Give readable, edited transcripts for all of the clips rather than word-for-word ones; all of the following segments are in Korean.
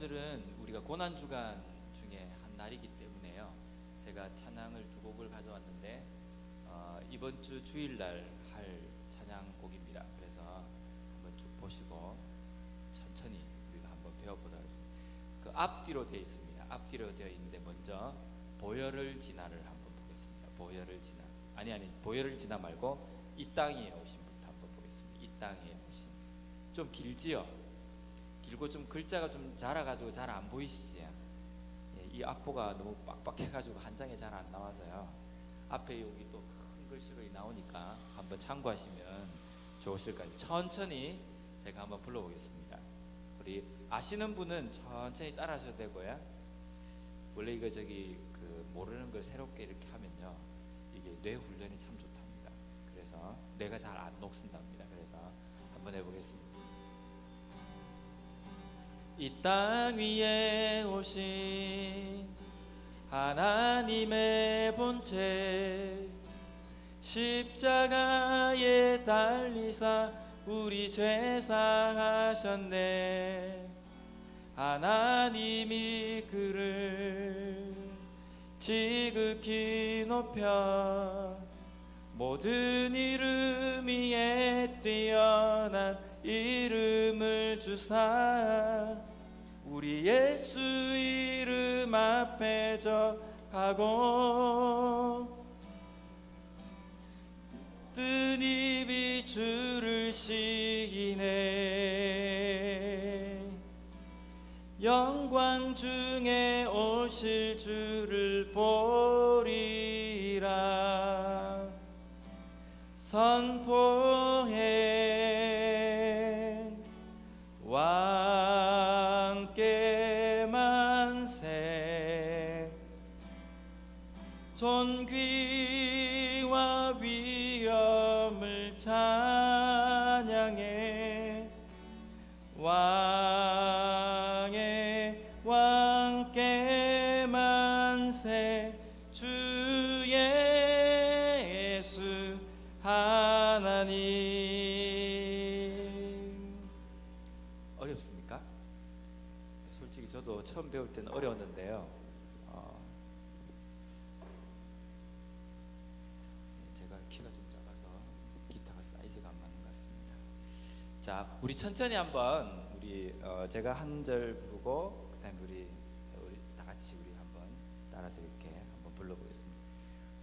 오늘은 우리가 고난주간 중에 한 날이기 때문에요. 제가 찬양을 두 곡을 가져왔는데 이번 주 주일날 할 찬양곡입니다. 그래서 한번 쭉 보시고 천천히 우리가 한번 배워보도록 하겠습니다. 그 앞뒤로 되어 있습니다. 앞뒤로 되어 있는데 먼저 보혈을 지나를 한번 보겠습니다. 보혈을 지나 보혈을 지나 말고 이 땅에 오신부터 한번 보겠습니다. 이 땅에 오신. 좀 길지요? 길고 좀 글자가 좀 작아가지고 잘 안 보이시지? 이 악보가 너무 빡빡해가지고 한 장에 잘 안 나와서요. 앞에 여기 또 큰 글씨로 나오니까 한번 참고하시면 좋으실 거예요. 천천히 제가 한번 불러보겠습니다. 우리 아시는 분은 천천히 따라하셔도 되고요. 원래 이거 모르는 걸 새롭게 이렇게 하면요, 이게 뇌 훈련이 참 좋답니다. 그래서 뇌가 잘 안 녹슨답니다. 그래서 한번 해보겠습니다. 이 땅 위에 오신 하나님의 본체, 십자가에 달리사 우리 죄 사하셨네. 하나님이 그를 지극히 높여 모든 이름 위에 뛰어난 이름을 주사 우리 예수 이름 앞에 저하고 뜬 입이 주를 시기네. 영광 중에 오실 주를 보리라. 선포해 왕께 만세. 존귀와 위엄을 찬양해. 왕께 만세. 주 예수 하나님. 어렵습니까? 솔직히 저도 처음 배울 때는 어려웠는데요. 제가 키가 좀 작아서 기타가 사이즈가 안 맞는 것 같습니다. 자, 우리 천천히 한번 제가 한 절 부르고 그다음에 우리 다 같이 한번 따라서 이렇게 한번 불러보겠습니다.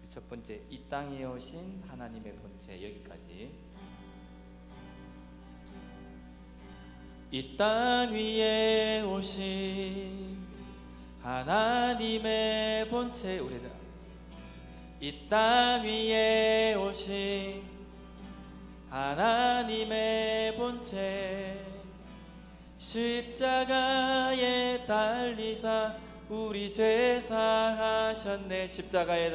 우리 첫 번째, 이 땅에 오신 하나님의 본체, 여기까지. 이 땅 위에 오신 하나님의 본체, 우리들 이 땅 위에 오신 하나님의 본체, 십자가에 달리사 우리 죄 사하셨네. 십자가에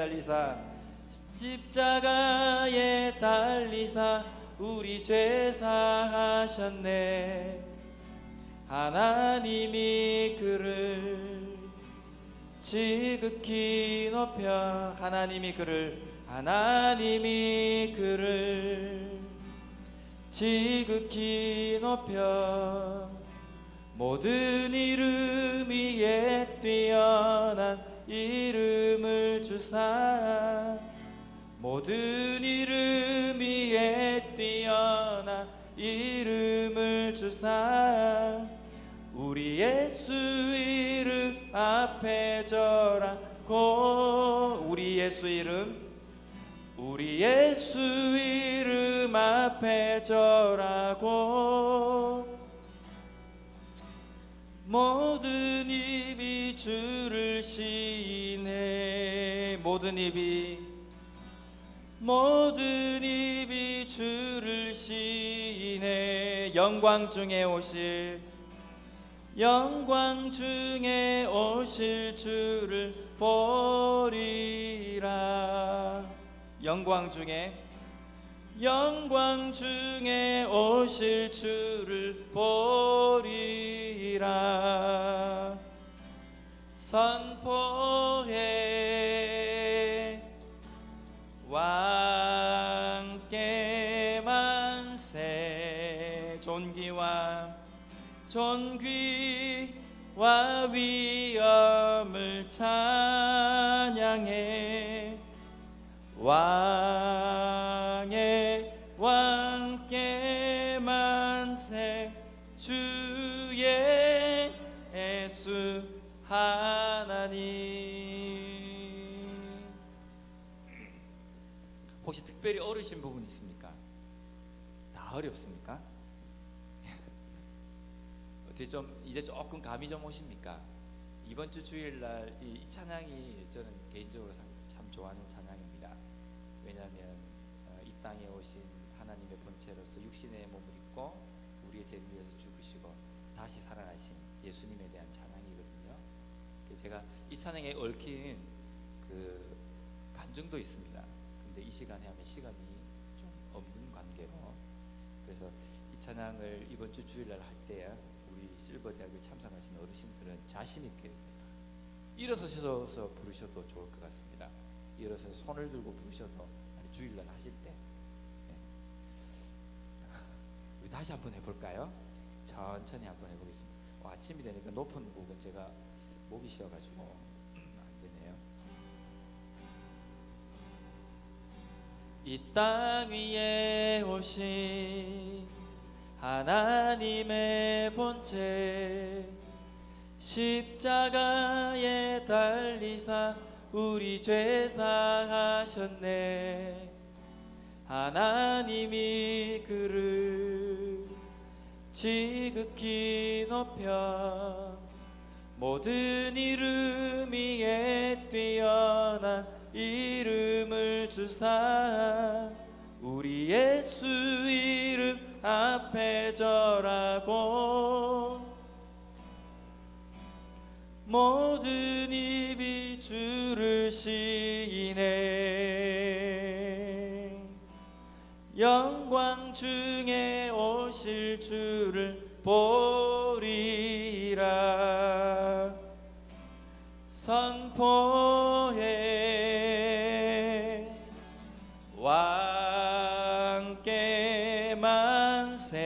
달리사 우리 죄 사하셨네. 하나님이 그를 지극히 높여 하나님이 그를 지극히 높여 모든 이름 위에 뛰어난 이름을 주사 모든 이름 위에 뛰어난 이름을 주사 우리 예수 이름 앞에 절하고 우리 예수 이름 앞에 절하고 모든 입이 주를 시인해. 모든 입이 주를 시인해. 영광 중에 오실 주를 보리라. 영광 중에 오실 주를 보리라. 선포해 왕께 만세. 존귀 와 위엄을 찬양해 왕의 왕께 만세 주의 예수 하나님. 혹시 특별히 어려우신 부분 있습니까? 다 어렵습니까? 어떻게 좀 이제 조금 감이 좀 오십니까? 이번 주 주일날 이 찬양이 저는 개인적으로 참 좋아하는 찬양입니다. 왜냐하면 이 땅에 오신 하나님의 본체로서 육신의 몸을 입고 우리의 죄를 위해서 죽으시고 다시 살아나신 예수님에 대한 찬양이거든요. 제가 이 찬양에 얽힌 그 감정도 있습니다. 근데 이 시간에 하면 시간이 좀 없는 관계로, 그래서 이 찬양을 이번 주 주일날 할 때 우리 실버대학교에 참석하신 어르신들은 자신 있게 일어서셔서 부르셔도 좋을 것 같습니다. 일어서서 손을 들고 부르셔도 주일날 하실 때. 우리 다시 한번 해볼까요? 천천히 한번 해보겠습니다. 아침이 되니까 높은 곡은 제가 목이 쉬어가지고 안 되네요. 이 땅 위에 오신 하나님의 본체, 십자가에 달리사 우리 죄 사하셨네. 하나님이 그를 지극히 높여 모든 이름 위에 뛰어난 이름을 주사 우리 예수 이름 앞에 절하고 모든 입이 주를 시인해 영광 중에 오실 주를 보리라. 선포해 왕께 만세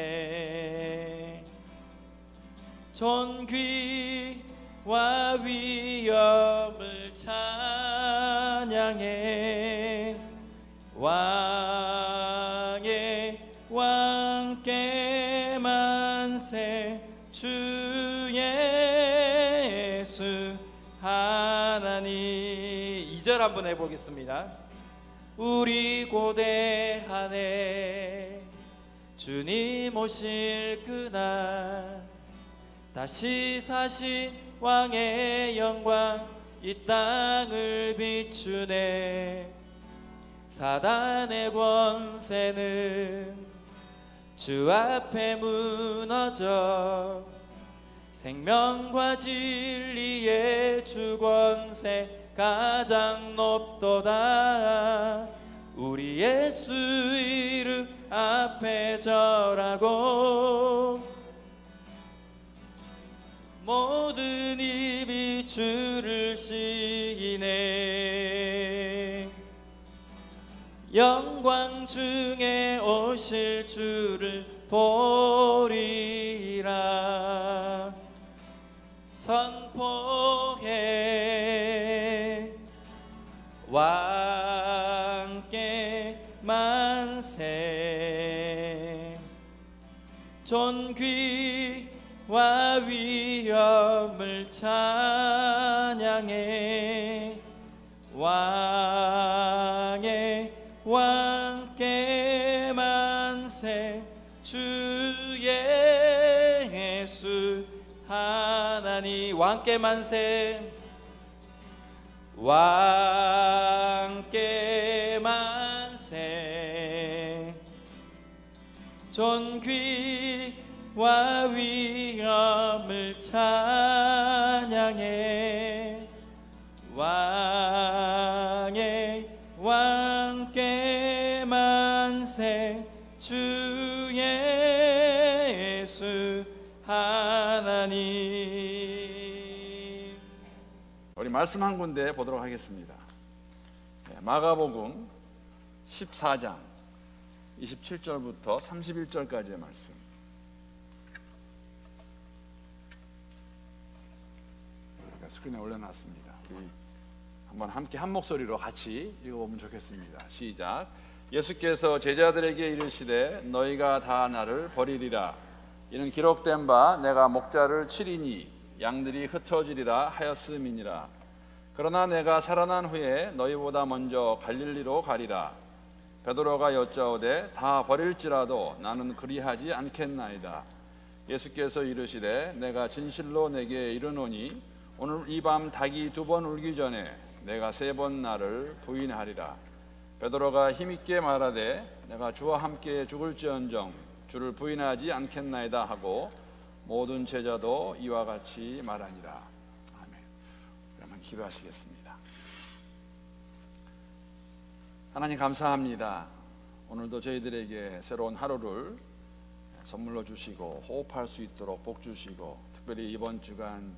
존귀와 위엄을 찬양해 왕의 왕께 만세 주 예수 하나님. 2절 한번 해보겠습니다. 우리 고대하네 주님 오실 그날 다시 사신 왕의 영광 이 땅을 비추네. 사단의 권세는 주 앞에 무너져 생명과 진리의 주 권세 가장 높도다. 우리 예수 이름 앞에 절하고 모든 입이 주를 시인해 영광 중에 오실 주를 보리라. 선포해 왕께 만세 존귀와 위엄을 찬양해 왕의 왕께 만세 주 예수 하나님. 왕께 만세 왕께 만세 존귀와 위엄을 찬양해 왕의 왕께 만세 주 예수 하나님. 우리 말씀 한 군데 보도록 하겠습니다. 마가복음 14장 27절부터 31절까지의 말씀. 제가 스크린에 올려놨습니다. 우리 한번 함께 한 목소리로 같이 읽어보면 좋겠습니다. 시작. 예수께서 제자들에게 이르시되 너희가 다 나를 버리리라. 이는 기록된 바 내가 목자를 치리니 양들이 흩어지리라 하였음이니라. 그러나 내가 살아난 후에 너희보다 먼저 갈릴리로 가리라. 베드로가 여짜오되 다 버릴지라도 나는 그리하지 않겠나이다. 예수께서 이르시되 내가 진실로 내게 이르노니 오늘 이 밤 닭이 2번 울기 전에 내가 3번 나를 부인하리라. 베드로가 힘있게 말하되 내가 주와 함께 죽을지언정 주를 부인하지 않겠나이다 하고 모든 제자도 이와 같이 말하니라. 아멘. 그러면 기도하시겠습니다. 하나님 감사합니다. 오늘도 저희들에게 새로운 하루를 선물로 주시고 호흡할 수 있도록 복 주시고, 특별히 이번 주간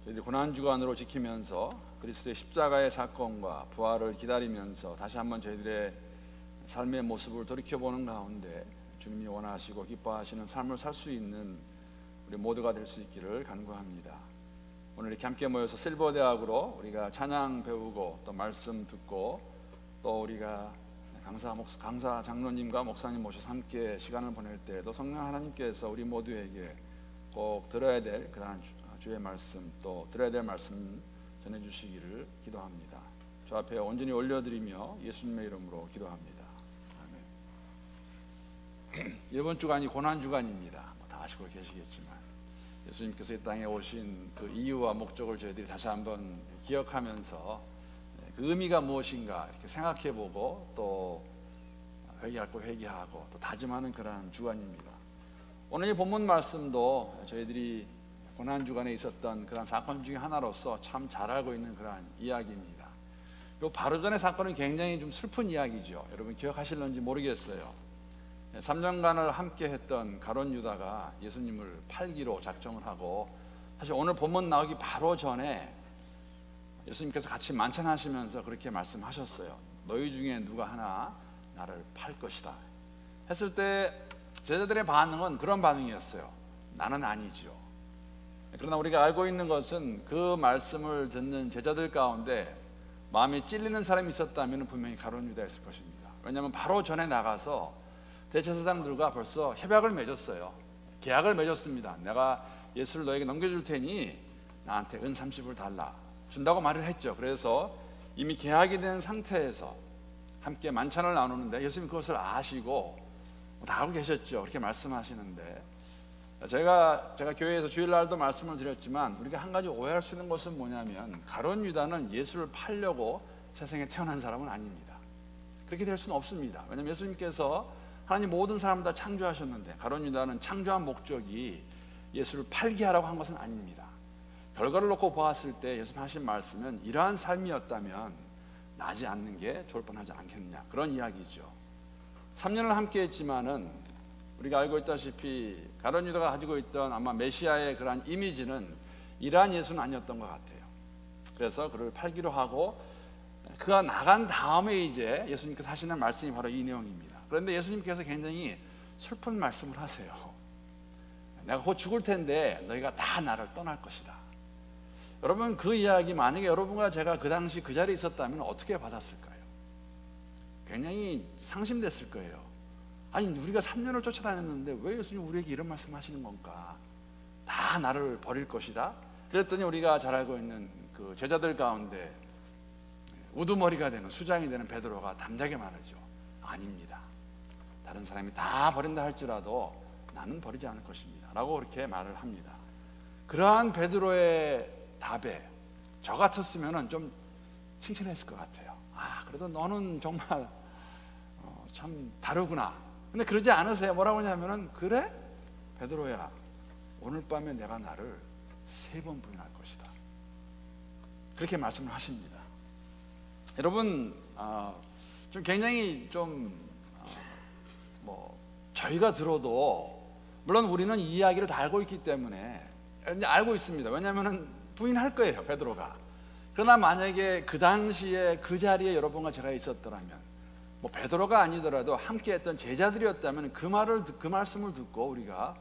저희들 고난주간으로 지키면서 그리스도의 십자가의 사건과 부활을 기다리면서 다시 한번 저희들의 삶의 모습을 돌이켜보는 가운데 주님이 원하시고 기뻐하시는 삶을 살 수 있는 우리 모두가 될 수 있기를 간구합니다. 오늘 이렇게 함께 모여서 실버대학으로 우리가 찬양 배우고 또 말씀 듣고 또 우리가 강사 장로님과 목사님 모셔서 함께 시간을 보낼 때에도 성령 하나님께서 우리 모두에게 꼭 들어야 될 그러한 주의 말씀, 또 들어야 될 말씀 전해주시기를 기도합니다. 주 앞에 온전히 올려드리며 예수님의 이름으로 기도합니다. 아멘. 이번 주간이 고난주간입니다. 다 아시고 계시겠지만 예수님께서 이 땅에 오신 그 이유와 목적을 저희들이 다시 한번 기억하면서 그 의미가 무엇인가 이렇게 생각해보고 또 회개할 거 회개하고 또 다짐하는 그러한 주간입니다. 오늘 이 본문 말씀도 저희들이 고난주간에 있었던 그런 사건 중에 하나로서 참 잘 알고 있는 그러한 이야기입니다. 요 바로 전의 사건은 굉장히 좀 슬픈 이야기죠. 여러분 기억하실런지 모르겠어요. 3년간을 함께 했던 가룟 유다가 예수님을 팔기로 작정을 하고, 사실 오늘 본문 나오기 바로 전에 예수님께서 같이 만찬하시면서 그렇게 말씀하셨어요. 너희 중에 누가 하나 나를 팔 것이다 했을 때 제자들의 반응은 그런 반응이었어요. 나는 아니죠. 그러나 우리가 알고 있는 것은 그 말씀을 듣는 제자들 가운데 마음이 찔리는 사람이 있었다면 분명히 가룟 유다였을 것입니다. 왜냐하면 바로 전에 나가서 대제사장들과 벌써 협약을 맺었어요. 계약을 맺었습니다. 내가 예수를 너에게 넘겨줄 테니 나한테 은 30을 달라 준다고 말을 했죠. 그래서 이미 계약이 된 상태에서 함께 만찬을 나누는데 예수님 그것을 아시고 다 알고 계셨죠. 그렇게 말씀하시는데 제가 교회에서 주일날도 말씀을 드렸지만 우리가 한 가지 오해할 수 있는 것은 뭐냐면 가룟 유다는 예수를 팔려고 세상에 태어난 사람은 아닙니다. 그렇게 될 수는 없습니다. 왜냐하면 예수님께서 하나님 모든 사람을 다 창조하셨는데 가룟 유다는 창조한 목적이 예수를 팔게 하라고 한 것은 아닙니다. 결과를 놓고 보았을 때 예수님 하신 말씀은 이러한 삶이었다면 나지 않는 게 좋을 뻔하지 않겠느냐, 그런 이야기죠. 3년을 함께 했지만은 우리가 알고 있다시피 가룟 유다가 가지고 있던 아마 메시아의 그러한 이미지는 이러한 예수는 아니었던 것 같아요. 그래서 그를 팔기로 하고 그가 나간 다음에 이제 예수님께서 하시는 말씀이 바로 이 내용입니다. 그런데 예수님께서 굉장히 슬픈 말씀을 하세요. 내가 곧 죽을 텐데 너희가 다 나를 떠날 것이다. 여러분 그 이야기 만약에 여러분과 제가 그 당시 그 자리에 있었다면 어떻게 받았을까요? 굉장히 상심됐을 거예요. 아니 우리가 3년을 쫓아다녔는데 왜 예수님 우리에게 이런 말씀 하시는 건가? 다 나를 버릴 것이다. 그랬더니 우리가 잘 알고 있는 그 제자들 가운데 우두머리가 되는 수장이 되는 베드로가 담대하게 말하죠. 아닙니다. 다른 사람이 다 버린다 할지라도 나는 버리지 않을 것입니다 라고 그렇게 말을 합니다. 그러한 베드로의 답에 저 같았으면 좀 칭찬했을 것 같아요. 아 그래도 너는 정말 참 다르구나. 근데 그러지 않으세요. 뭐라고 하냐면은 그래? 베드로야 오늘 밤에 내가 나를 3번 부인할 것이다. 그렇게 말씀을 하십니다. 여러분 좀 굉장히 저희가 들어도 물론 우리는 이 이야기를 다 알고 있기 때문에 알고 있습니다. 왜냐하면 부인할 거예요 베드로가. 그러나 만약에 그 당시에 그 자리에 여러분과 제가 있었더라면 뭐 베드로가 아니더라도 함께했던 제자들이었다면 그 말씀을 듣고 우리가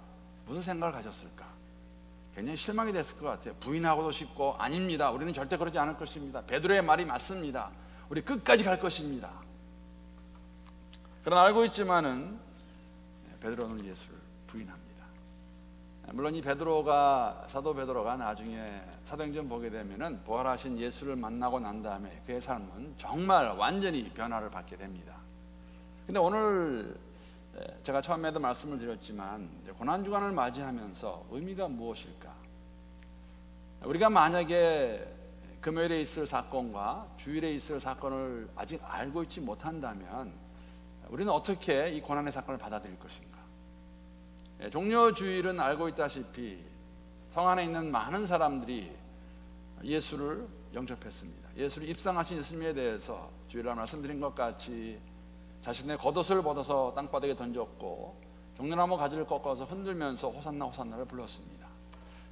무슨 생각을 가졌을까? 굉장히 실망이 됐을 것 같아요. 부인하고도 싶고, 아닙니다, 우리는 절대 그러지 않을 것입니다, 베드로의 말이 맞습니다, 우리 끝까지 갈 것입니다. 그러나 알고 있지만은 베드로는 예수를 부인합니다. 물론 이 베드로가, 사도 베드로가 나중에 사도행전 보게 되면은 부활하신 예수를 만나고 난 다음에 그의 삶은 정말 완전히 변화를 받게 됩니다. 근데 오늘 제가 처음에도 말씀을 드렸지만 고난주간을 맞이하면서 의미가 무엇일까? 우리가 만약에 금요일에 있을 사건과 주일에 있을 사건을 아직 알고 있지 못한다면 우리는 어떻게 이 고난의 사건을 받아들일 것인가? 종려주일은 알고 있다시피 성 안에 있는 많은 사람들이 예수를 영접했습니다. 예수를 입상하신 예수님에 대해서 주일날 말씀드린 것 같이 자신의 겉옷을 벗어서 땅바닥에 던졌고 종려나무 가지를 꺾어서 흔들면서 호산나 호산나를 불렀습니다.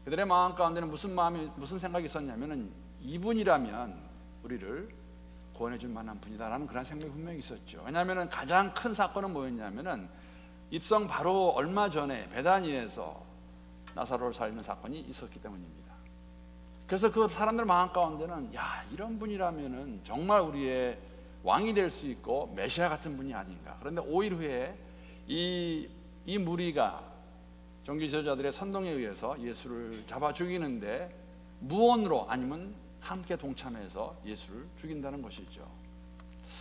그들의 마음 가운데는 무슨 생각이 있었냐면은 이분이라면 우리를 구원해 줄 만한 분이다라는 그런 생각이 분명히 있었죠. 왜냐하면 가장 큰 사건은 뭐였냐면은 입성 바로 얼마 전에 베다니에서 나사로를 살리는 사건이 있었기 때문입니다. 그래서 그 사람들 마음 가운데는 야, 이런 분이라면은 정말 우리의 왕이 될 수 있고 메시아 같은 분이 아닌가. 그런데 5일 후에 이 무리가 종교 지도자들의 선동에 의해서 예수를 잡아 죽이는데 무언으로 아니면 함께 동참해서 예수를 죽인다는 것이죠.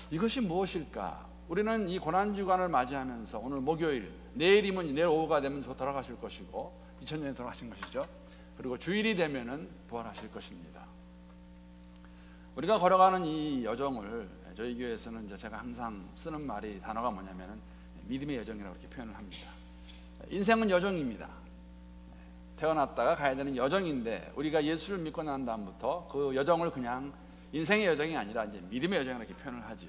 이것이 무엇일까? 우리는 이 고난주간을 맞이하면서 오늘 목요일, 내일이면 내일 오후가 되면 돌아가실 것이고 2000년에 돌아가신 것이죠. 그리고 주일이 되면은 부활하실 것입니다. 우리가 걸어가는 이 여정을 저희 교회에서는 이제 제가 항상 쓰는 단어가 뭐냐면은 믿음의 여정이라고 이렇게 표현을 합니다. 인생은 여정입니다. 태어났다가 가야 되는 여정인데 우리가 예수를 믿고 난 다음부터 그 여정을 그냥 인생의 여정이 아니라 이제 믿음의 여정이라고 이렇게 표현을 하죠.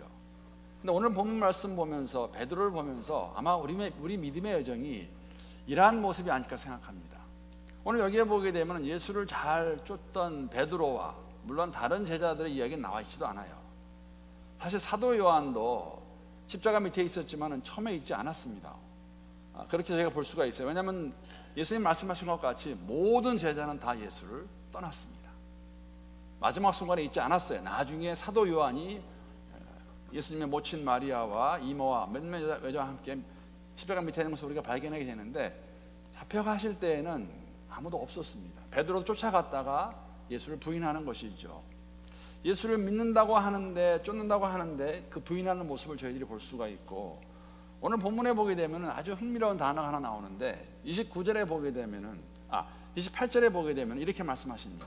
근데 오늘 본문 말씀 보면서 베드로를 보면서 아마 우리 믿음의 여정이 이러한 모습이 아닐까 생각합니다. 오늘 여기에 보게 되면 예수를 잘 쫓던 베드로와 물론 다른 제자들의 이야기는 나와 있지도 않아요. 사실 사도 요한도 십자가 밑에 있었지만 처음에 있지 않았습니다. 그렇게 저희가 볼 수가 있어요. 왜냐하면 예수님 말씀하신 것 같이 모든 제자는 다 예수를 떠났습니다. 마지막 순간에 있지 않았어요. 나중에 사도 요한이 예수님의 모친 마리아와 이모와 몇몇 여자와 함께 십자가 밑에 있는 것을 우리가 발견하게 되는데 잡혀가실 때에는 아무도 없었습니다. 베드로도 쫓아갔다가 예수를 부인하는 것이죠. 예수를 믿는다고 하는데 쫓는다고 하는데 그 부인하는 모습을 저희들이 볼 수가 있고 오늘 본문에 보게 되면 아주 흥미로운 단어가 하나 나오는데 29절에 보게 되면은 28절에 보게 되면 이렇게 말씀하십니다.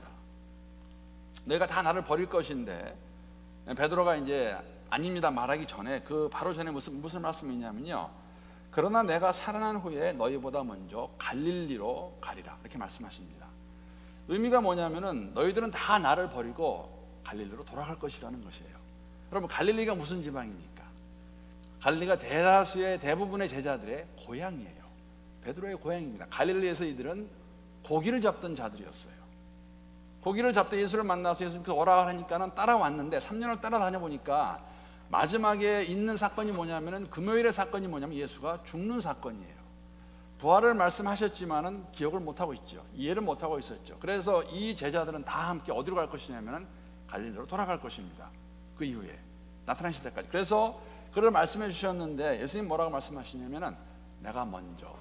너희가 다 나를 버릴 것인데 베드로가 이제 아닙니다 말하기 전에 그 바로 전에 무슨 말씀이냐면요. 그러나 내가 살아난 후에 너희보다 먼저 갈릴리로 가리라 이렇게 말씀하십니다. 의미가 뭐냐면은 너희들은 다 나를 버리고 갈릴리로 돌아갈 것이라는 것이에요. 여러분 갈릴리가 무슨 지방입니까? 갈릴리가 대부분의 제자들의 고향이에요. 베드로의 고향입니다. 갈릴리에서 이들은 고기를 잡던 자들이었어요. 고기를 잡다 예수를 만나서 예수님께서 오라 하니까는 따라왔는데 3년을 따라다녀 보니까 마지막에 있는 사건이 뭐냐면은 금요일의 사건이 뭐냐면 예수가 죽는 사건이에요. 부활을 말씀하셨지만은 기억을 못 하고 있죠. 이해를 못 하고 있었죠. 그래서 이 제자들은 다 함께 어디로 갈 것이냐면은 갈릴리로 돌아갈 것입니다. 그 이후에 나타나실 때까지. 그래서 그를 말씀해 주셨는데 예수님 뭐라고 말씀하시냐면은 내가 먼저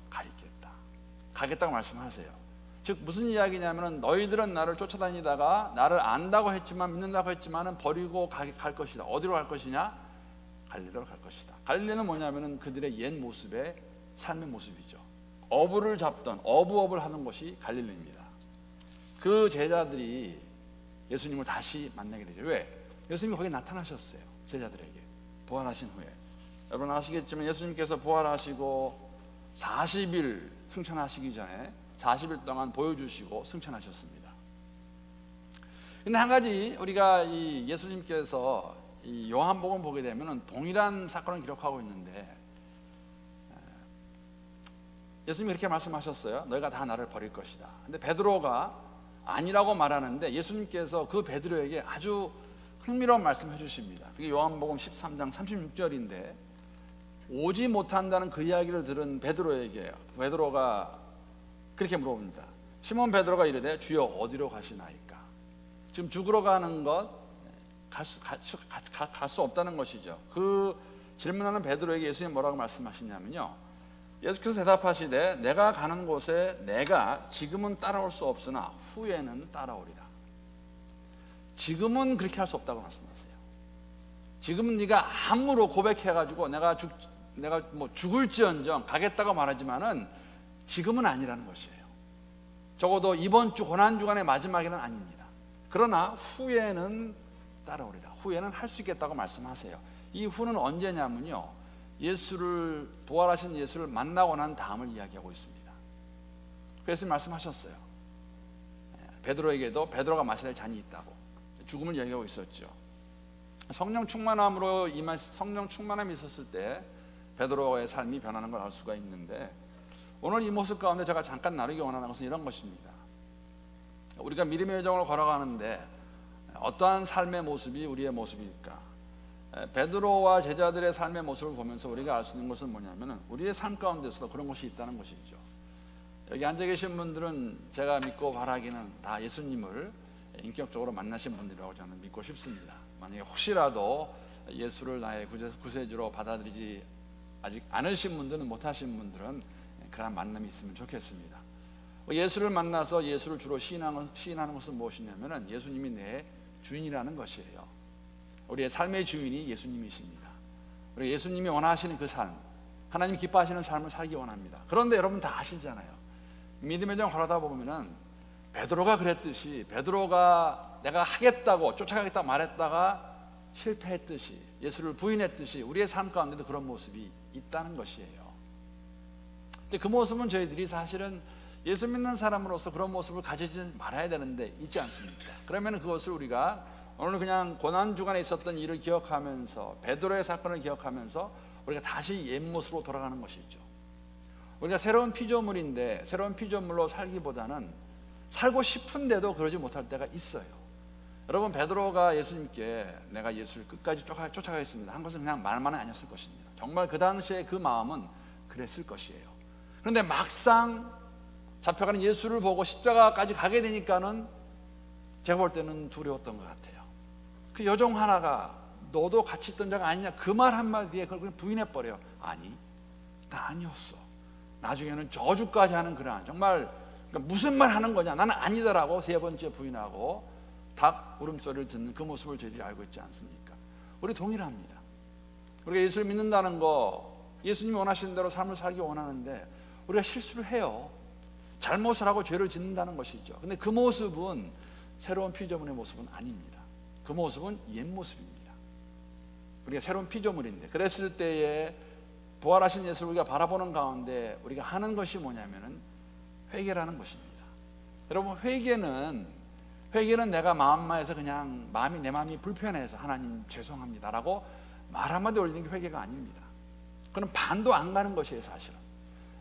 가겠다고 말씀하세요. 즉 무슨 이야기냐면은 너희들은 나를 쫓아다니다가 나를 안다고 했지만 믿는다고 했지만은 버리고 갈 것이다. 어디로 갈 것이냐? 갈릴리로 갈 것이다. 갈릴리는 뭐냐면은 그들의 옛 모습의 삶의 모습이죠. 어부를 잡던 어부업을 하는 것이 갈릴리입니다. 그 제자들이 예수님을 다시 만나게 되죠. 왜? 예수님이 거기 나타나셨어요. 제자들에게 부활하신 후에. 여러분 아시겠지만 예수님께서 부활하시고 40일 승천하시기 전에 40일 동안 보여주시고 승천하셨습니다. 근데 한 가지 우리가 이 예수님께서 이 요한복음 보게 되면 동일한 사건을 기록하고 있는데 예수님이 이렇게 말씀하셨어요. 너희가 다 나를 버릴 것이다. 근데 베드로가 아니라고 말하는데 예수님께서 그 베드로에게 아주 흥미로운 말씀을 해주십니다. 그게 요한복음 13장 36절인데 오지 못한다는 그 이야기를 들은 베드로가 그렇게 물어봅니다. 시몬 베드로가 이르되 주여 어디로 가시나이까? 지금 죽으러 가는 것 갈 수 없다는 것이죠. 그 질문하는 베드로에게 예수님 뭐라고 말씀하시냐면요, 예수께서 대답하시되 내가 가는 곳에 내가 지금은 따라올 수 없으나 후에는 따라오리라. 지금은 그렇게 할 수 없다고 말씀하세요. 지금은 네가 암으로 고백해가지고 내가 뭐 죽을지언정 가겠다고 말하지만은 지금은 아니라는 것이에요. 적어도 이번 주 고난주간의 마지막에는 아닙니다. 그러나 후에는 따라오리라. 후에는 할 수 있겠다고 말씀하세요. 이 후는 언제냐면요, 부활하신 예수를 만나고 난 다음을 이야기하고 있습니다. 그래서 말씀하셨어요. 베드로에게도 베드로가 마셔야 될 잔이 있다고 죽음을 이야기하고 있었죠. 성령 충만함이 있었을 때 베드로의 삶이 변하는 걸 알 수가 있는데, 오늘 이 모습 가운데 제가 잠깐 나누기 원하는 것은 이런 것입니다. 우리가 믿음의 여정을 걸어가는데 어떠한 삶의 모습이 우리의 모습일까? 베드로와 제자들의 삶의 모습을 보면서 우리가 알 수 있는 것은 뭐냐면 우리의 삶 가운데서도 그런 것이 있다는 것이죠. 여기 앉아 계신 분들은 제가 믿고 바라기는 다 예수님을 인격적으로 만나신 분들이라고 저는 믿고 싶습니다. 만약에 혹시라도 예수를 나의 구세주로 받아들이지 아직 않으신 분들은, 못하신 분들은 그런 만남이 있으면 좋겠습니다. 예수를 만나서 예수를 주로 시인하는 것은 무엇이냐면 예수님이 내 주인이라는 것이에요. 우리의 삶의 주인이 예수님이십니다. 우리 예수님이 원하시는 그 삶, 하나님 기뻐하시는 삶을 살기 원합니다. 그런데 여러분 다 아시잖아요. 믿음의 정 걸어다 보면은 베드로가 그랬듯이, 베드로가 내가 하겠다고 쫓아가겠다고 말했다가 실패했듯이, 예수를 부인했듯이 우리의 삶 가운데도 그런 모습이 있다는 것이에요. 근데 그 모습은 저희들이 사실은 예수 믿는 사람으로서 그런 모습을 가지지 말아야 되는데 있지 않습니까? 그러면 그것을 우리가 오늘 그냥 고난주간에 있었던 일을 기억하면서, 베드로의 사건을 기억하면서 우리가 다시 옛 모습으로 돌아가는 것이죠. 우리가 새로운 피조물인데 새로운 피조물로 살기보다는 살고 싶은데도 그러지 못할 때가 있어요. 여러분, 베드로가 예수님께 내가 예수를 끝까지 쫓아가겠습니다 한 것은 그냥 말만은 아니었을 것입니다. 정말 그 당시에 그 마음은 그랬을 것이에요. 그런데 막상 잡혀가는 예수를 보고 십자가까지 가게 되니까는 제가 볼 때는 두려웠던 것 같아요. 그 여종 하나가 너도 같이 있던 자가 아니냐, 그 말 한마디에 그걸 그냥 부인해버려요. 아니, 나 아니었어. 나중에는 저주까지 하는 그러한, 정말 무슨 말 하는 거냐, 나는 아니다라고 세 번째 부인하고 닭 울음소리를 듣는 그 모습을 저희들이 알고 있지 않습니까? 우리 동일합니다. 우리가 예수를 믿는다는 거, 예수님이 원하시는 대로 삶을 살기 원하는데 우리가 실수를 해요. 잘못을 하고 죄를 짓는다는 것이죠. 근데 그 모습은 새로운 피조물의 모습은 아닙니다. 그 모습은 옛 모습입니다. 우리가 새로운 피조물인데, 그랬을 때에 부활하신 예수를 우리가 바라보는 가운데 우리가 하는 것이 뭐냐면은 회개라는 것입니다. 여러분, 회개는 내가 마음에서 그냥 내 마음이 불편해서 하나님 죄송합니다라고 말 한마디 올리는 게 회개가 아닙니다. 그건 반도 안 가는 것이에요, 사실은.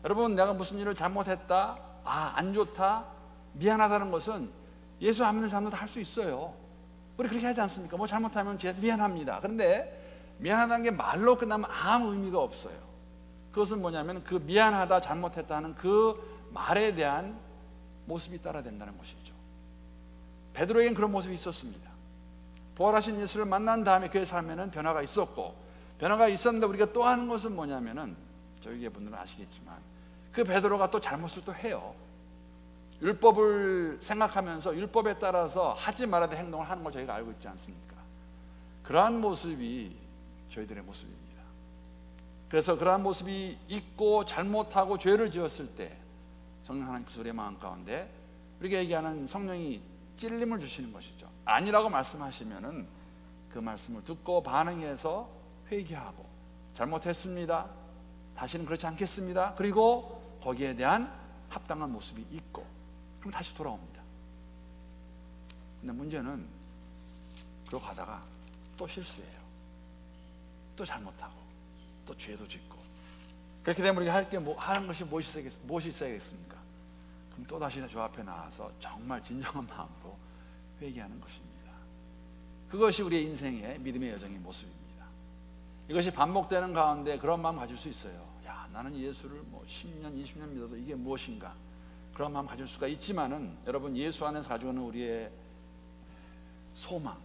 여러분, 내가 무슨 일을 잘못했다, 안 좋다, 미안하다는 것은 예수 안 믿는 사람도 할 수 있어요. 우리 그렇게 하지 않습니까? 뭐 잘못하면 미안합니다. 그런데 미안하다는 게 말로 끝나면 아무 의미가 없어요. 그것은 뭐냐면 그 미안하다, 잘못했다 하는 그 말에 대한 모습이 따라야 된다는 것이죠. 베드로에겐 그런 모습이 있었습니다. 부활하신 예수를 만난 다음에 그의 삶에는 변화가 있었고, 변화가 있었는데 우리가 또 하는 것은 뭐냐면은, 저희 분들은 아시겠지만 그 베드로가 또 잘못을 또 해요. 율법을 생각하면서 율법에 따라서 하지 말아야 될 행동을 하는 걸 저희가 알고 있지 않습니까? 그러한 모습이 저희들의 모습입니다. 그래서 그러한 모습이 있고 잘못하고 죄를 지었을 때 성령 하나님 우리의 마음 가운데 우리가 얘기하는 성령이 찔림을 주시는 것이죠. 아니라고 말씀하시면은 그 말씀을 듣고 반응해서 회개하고, 잘못했습니다, 다시는 그렇지 않겠습니다, 그리고 거기에 대한 합당한 모습이 있고, 그럼 다시 돌아옵니다. 근데 문제는 그러고 가다가 또 실수해요. 또 잘못하고 또 죄도 짓고, 그렇게 되면 우리가 하는 것이 무엇이 있어야겠습니까? 그럼 또 다시 주 앞에 나와서 정말 진정한 마음으로 회개하는 것입니다. 그것이 우리의 인생의 믿음의 여정의 모습입니다. 이것이 반복되는 가운데 그런 마음 가질 수 있어요. 야, 나는 예수를 10년, 20년 믿어도 이게 무엇인가? 그런 마음 가질 수가 있지만은 여러분, 예수 안에서 가지고 있는 우리의 소망,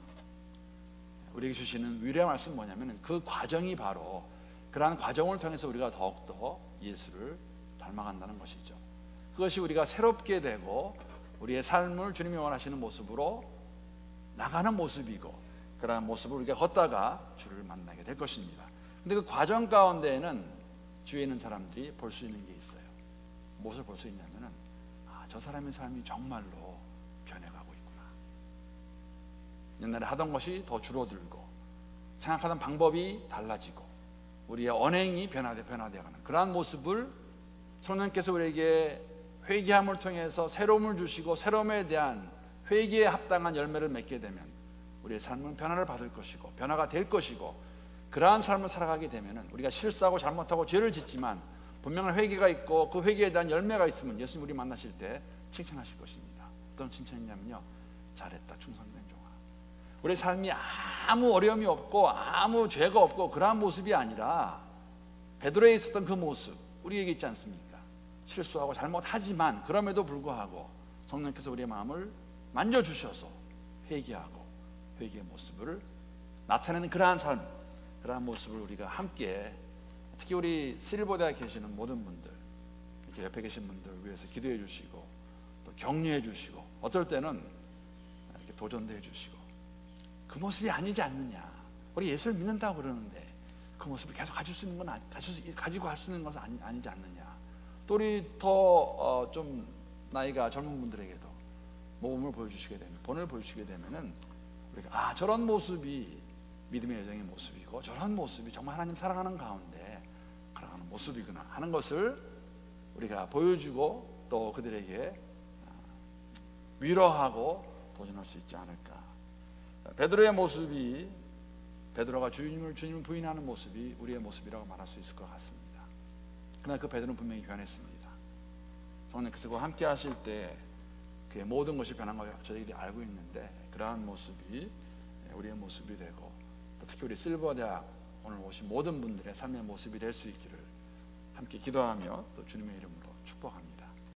우리에게 주시는 위로의 말씀은 뭐냐면 그 과정이 바로 그러한 과정을 통해서 우리가 더욱더 예수를 닮아간다는 것이죠. 그것이 우리가 새롭게 되고 우리의 삶을 주님이 원하시는 모습으로 나가는 모습이고, 그러한 모습을 우리가 걷다가 주를 만나게 될 것입니다. 근데 그 과정 가운데에는 주위에 있는 사람들이 볼 수 있는 게 있어요. 무엇을 볼 수 있냐면은, 저 사람의 삶이 정말로 변해가고 있구나. 옛날에 하던 것이 더 줄어들고 생각하던 방법이 달라지고 우리의 언행이 변화되어가는 그러한 모습을 성령께서 우리에게 회개함을 통해서 새로움을 주시고 새로움에 대한 회개에 합당한 열매를 맺게 되면 우리의 삶은 변화를 받을 것이고 변화가 될 것이고, 그러한 삶을 살아가게 되면 우리가 실수하고 잘못하고 죄를 짓지만 분명한 회개가 있고 그 회개에 대한 열매가 있으면 예수님 우리 만나실 때 칭찬하실 것입니다. 어떤 칭찬이냐면요, 잘했다 충성된 종아. 우리의 삶이 아무 어려움이 없고 아무 죄가 없고 그러한 모습이 아니라 베드로에 있었던 그 모습 우리에게 있지 않습니까? 실수하고 잘못하지만 그럼에도 불구하고 성령께서 우리의 마음을 만져주셔서 회개하고 회개의 모습을 나타내는 그러한 삶, 그러한 모습을 우리가 함께, 특히 우리 실버대에 계시는 모든 분들, 이렇게 옆에 계신 분들 위해서 기도해 주시고 또 격려해 주시고 어떨 때는 이렇게 도전도 해 주시고, 그 모습이 아니지 않느냐. 우리 예수를 믿는다고 그러는데 그 모습을 계속 가질 수 있는 건 가지고 할 수 있는 것은 아니지 않느냐. 또 우리 더 좀 나이가 젊은 분들에게도 모범을 보여주시게 되면, 본을 보여주시게 되면은 우리가 저런 모습이 믿음의 여정의 모습이고 저런 모습이 정말 하나님 사랑하는 가운데 걸어가는 모습이구나 하는 것을 우리가 보여주고 또 그들에게 위로하고 도전할 수 있지 않을까. 베드로의 모습이, 베드로가 주님을 부인하는 모습이 우리의 모습이라고 말할 수 있을 것 같습니다. 그러나 그 베드로는 분명히 변했습니다. 성령께서 그와 함께 하실 때 그의 모든 것이 변한 걸 저희들이 알고 있는데, 그러한 모습이 우리의 모습이 되고 또 특히 우리 실버대학 오늘 오신 모든 분들의 삶의 모습이 될 수 있기를 함께 기도하며 또 주님의 이름으로 축복합니다.